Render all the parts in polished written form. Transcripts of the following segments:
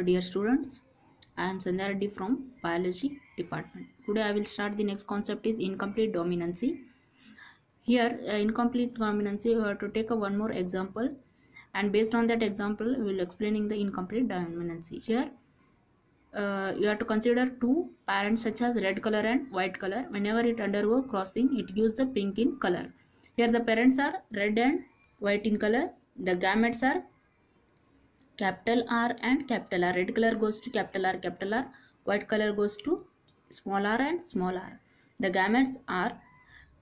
Dear students, I am Sandhya Reddy from Biology Department. Today I will start the next concept is incomplete dominancy. Here, incomplete dominancy, we have to take one more example, and based on that example, we will explaining the incomplete dominancy. Here, you have to consider two parents such as red color and white color. Whenever it undergo crossing, it gives the pink in color. Here, the parents are red and white in color. The gametes are capital R and capital R. Red color goes to capital R, white color goes to small r and small r. The gametes are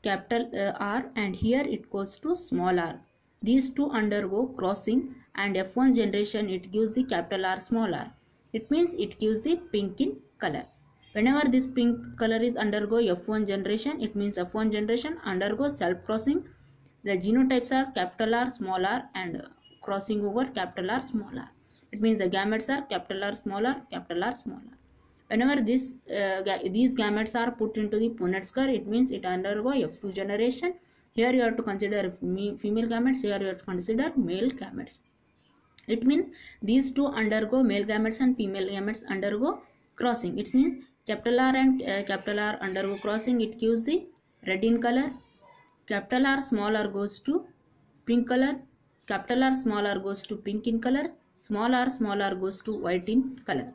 capital R and here it goes to small r. These two undergo crossing and F1 generation it gives the capital R small r. It means it gives the pink in color. Whenever this pink color is undergo F1 generation, it means F1 generation undergoes self crossing. The genotypes are capital R small r and crossing over capital R small r. It means the gametes are capital R small r, capital R small r. Whenever these gametes are put into the Punnett square, it means it undergo F2 generation. Here you have to consider female gametes, here you have to consider male gametes. It means these two undergo male gametes and female gametes undergo crossing. It means capital R and capital R undergo crossing, it gives the red in color. Capital R small r goes to pink color. Capital R small r goes to pink in color. Small r goes to white in color.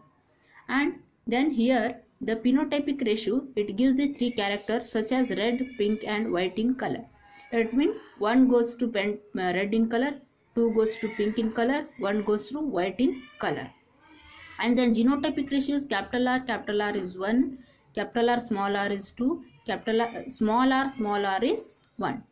And then here the phenotypic ratio, it gives the three characters such as red, pink and white in color. That means one goes to red in color, two goes to pink in color, one goes to white in color. And then genotypic ratio is capital R is 1, capital R is 2, capital R small r is 1.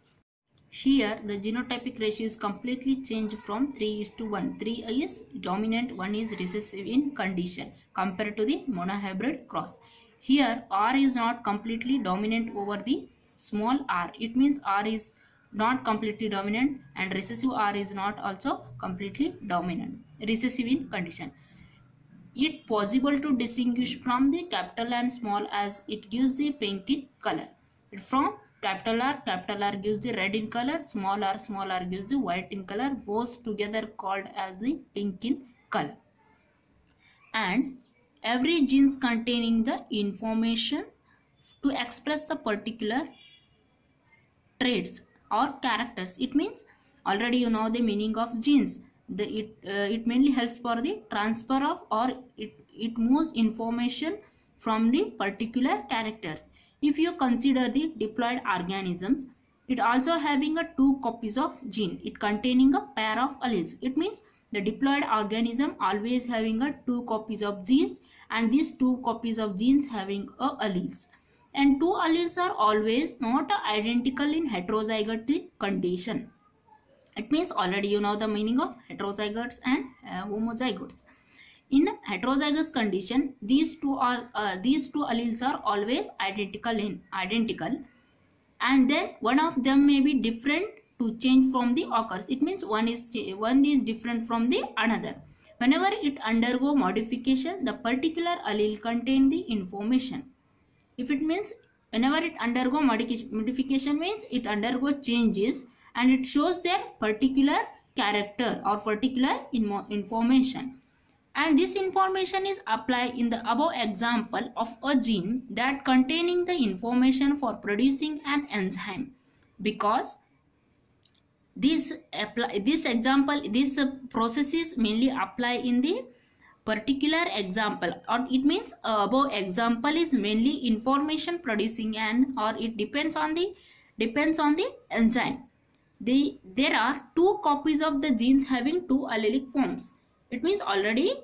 Here the genotypic ratio is completely changed from 3:1. 3 is dominant, 1 is recessive in condition compared to the monohybrid cross. Here R is not completely dominant over the small r. It means R is not completely dominant and recessive R is not also completely dominant, recessive in condition. It possible to distinguish from the capital and small as it gives the pink in color. From capital R gives the red in color, small r gives the white in color, both together called as the pink in color. And every genes containing the information to express the particular traits or characters. It means already you know the meaning of genes. It mainly helps for the transfer of, or it moves information from the particular characters. If you consider the diploid organisms, it also having a 2 copies of gene, it containing a pair of alleles. It means the diploid organism always having a 2 copies of genes, and these 2 copies of genes having a alleles. And 2 alleles are always not identical in heterozygote condition. It means already you know the meaning of heterozygotes and homozygotes. In heterozygous condition, these two alleles are always identical, and then one of them may be different to change from the occurs. It means one is different from the another. Whenever it undergo modification, the particular allele contain the information. If it means whenever it undergo modification means it undergo changes and it shows their particular character or particular information. And this information is applied in the above example of a gene that containing the information for producing an enzyme, because this processes mainly apply in the particular example, or it means above example is mainly information producing and or it depends on the enzyme. There are 2 copies of the genes having 2 allelic forms. It means already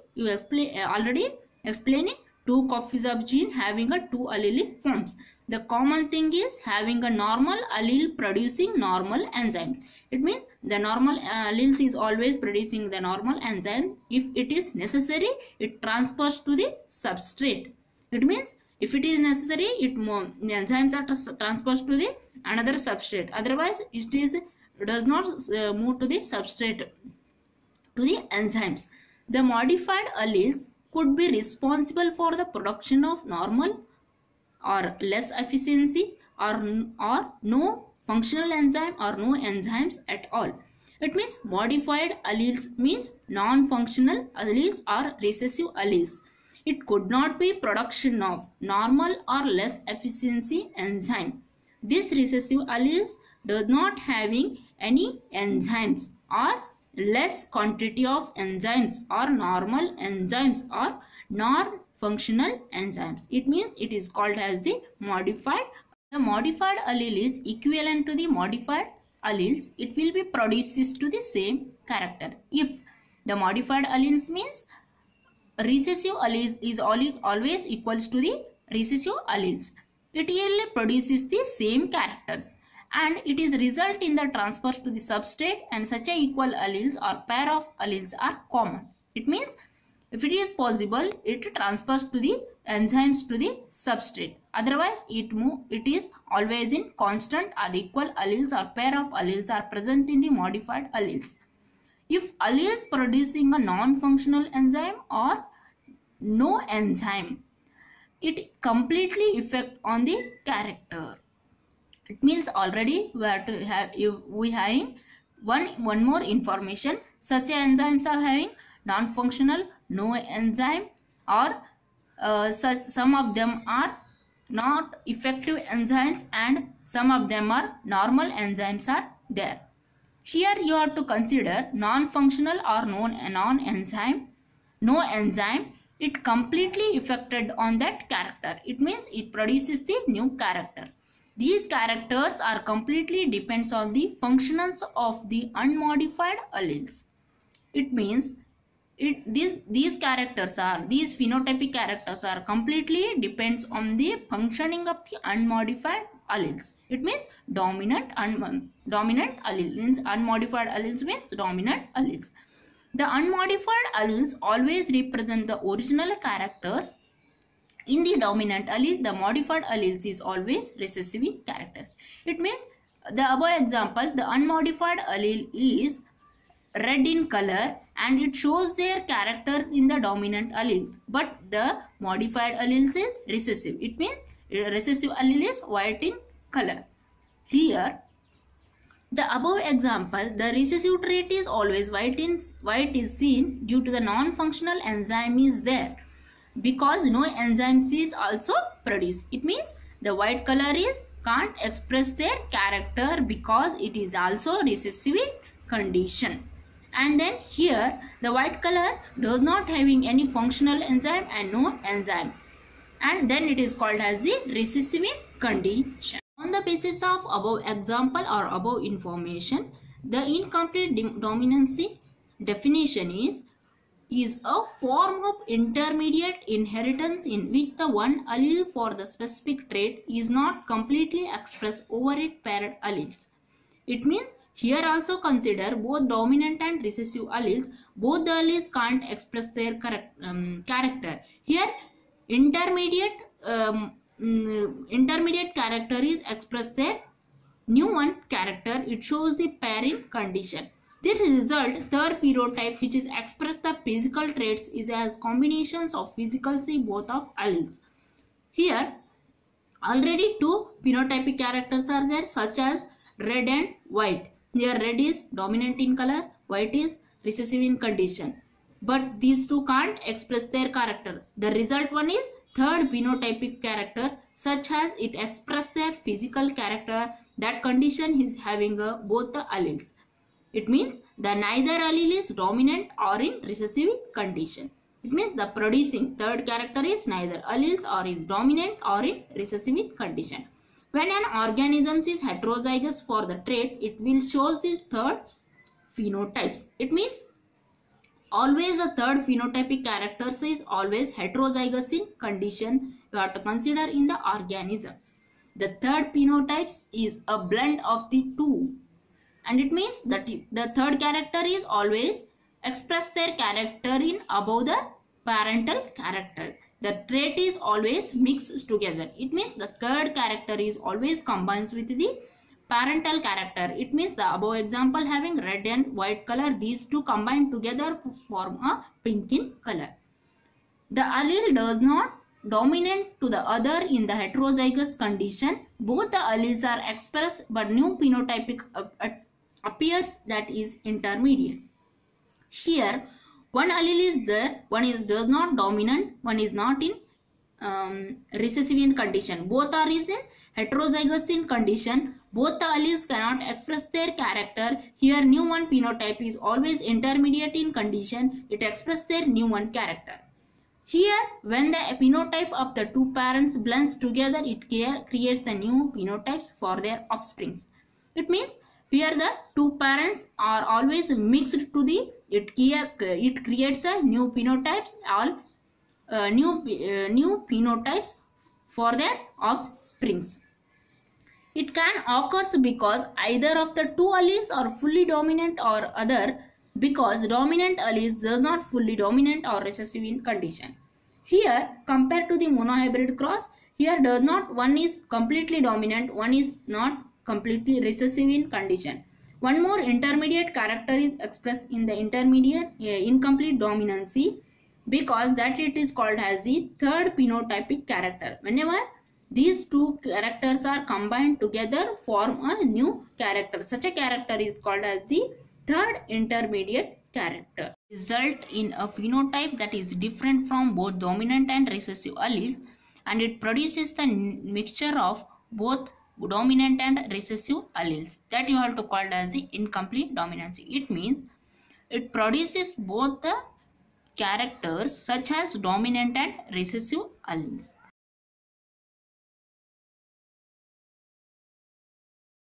explaining 2 copies of gene having a 2 allelic forms. The common thing is having a normal allele producing normal enzymes. It means the normal alleles is always producing the normal enzymes. If it is necessary, it transfers to the substrate. It means if it is necessary, the enzymes are transferred to the another substrate. Otherwise, it does not move to the substrate, to the enzymes. The modified alleles could be responsible for the production of normal or less efficiency or no functional enzyme or no enzymes at all. It means modified alleles means non-functional alleles or recessive alleles. It could not be production of normal or less efficiency enzyme. This recessive alleles does not having any enzymes or less quantity of enzymes or normal enzymes or non-functional enzymes. It means it is called as the modified. The modified allele is equivalent to the modified alleles. It will be produces to the same character. If the modified alleles means recessive alleles is always equals to the recessive alleles. It yearly produces the same characters and it is result in the transfers to the substrate, and such a equal alleles or pair of alleles are common. It means if it is possible, it transfers to the enzymes to the substrate. Otherwise, it is always in constant or equal alleles or pair of alleles are present in the modified alleles. If alleles producing a non-functional enzyme or no enzyme, it completely affect on the character. It means already we having one more information. Such enzymes are having non-functional, no enzyme, or some of them are not effective enzymes and some of them are normal enzymes are there. Here you have to consider non-functional or non-enzyme. No enzyme, it completely affected on that character. It means it produces the new character. These characters are completely depends on the functions of the unmodified alleles. It means these phenotypic characters are completely depends on the functioning of the unmodified alleles. It means dominant allele means unmodified alleles means dominant alleles. The unmodified alleles always represent the original characters. In the dominant allele, the modified alleles is always recessive characters. It means the above example, the unmodified allele is red in color and it shows their characters in the dominant alleles, but the modified alleles is recessive. It means recessive allele is white in color. Here, the above example, the recessive trait is always white is seen due to the non-functional enzyme is there, because no enzymes is also produced. It means the white color is can't express their character because it is also recessive condition. And then here the white color does not having any functional enzyme and no enzyme, and then it is called as the recessive condition. On the basis of above example or above information, the incomplete dominancy definition is a form of intermediate inheritance in which the one allele for the specific trait is not completely expressed over its parent alleles. It means here also consider both dominant and recessive alleles. Both the alleles can't express their character. Here intermediate character is expressed their new one character. It shows the pairing condition. This result, third phenotype, which is express the physical traits, is as combinations of physically both of alleles. Here already two phenotypic characters are there, such as red and white. Here red is dominant in color, white is recessive in condition. But these two can't express their character. The result one is third phenotypic character, such as it express their physical character. That condition is having both the alleles. It means the neither allele is dominant or in recessive condition. It means the producing third character is neither alleles or is dominant or in recessive condition. When an organism is heterozygous for the trait, it will show these third phenotypes. It means always a third phenotypic character is always heterozygous in condition. You have to consider in the organisms. The third phenotypes is a blend of the two. And it means that the third character is always express their character in above the parental character. The trait is always mixed together. It means the third character is always combines with the parental character. It means the above example having red and white color, these two combine together to form a pink in color. The allele does not dominant to the other in the heterozygous condition. Both the alleles are expressed, but new phenotypic appears that is intermediate. Here, one allele is there, one is does not dominant, one is not in recessive in condition. Both are is in heterozygous in condition. Both the alleles cannot express their character. Here, new one phenotype is always intermediate in condition. It expresses their new one character. Here, when the phenotype of the two parents blends together, it creates the new phenotypes for their offsprings. It means here the two parents are always mixed to the it creates a new phenotypes, all new phenotypes for their offsprings. It can occur because either of the two alleles are fully dominant or other because dominant alleles does not fully dominant or recessive in condition. Here, compared to the monohybrid cross, here does not one is completely dominant, one is not completely recessive in condition. One more intermediate character is expressed in the intermediate incomplete dominancy because that it is called as the third phenotypic character. Whenever these two characters are combined together form a new character. Such a character is called as the third intermediate character. Result in a phenotype that is different from both dominant and recessive alleles, and it produces the mixture of both dominant and recessive alleles. That you have to call as the incomplete dominancy. It means it produces both the characters such as dominant and recessive alleles.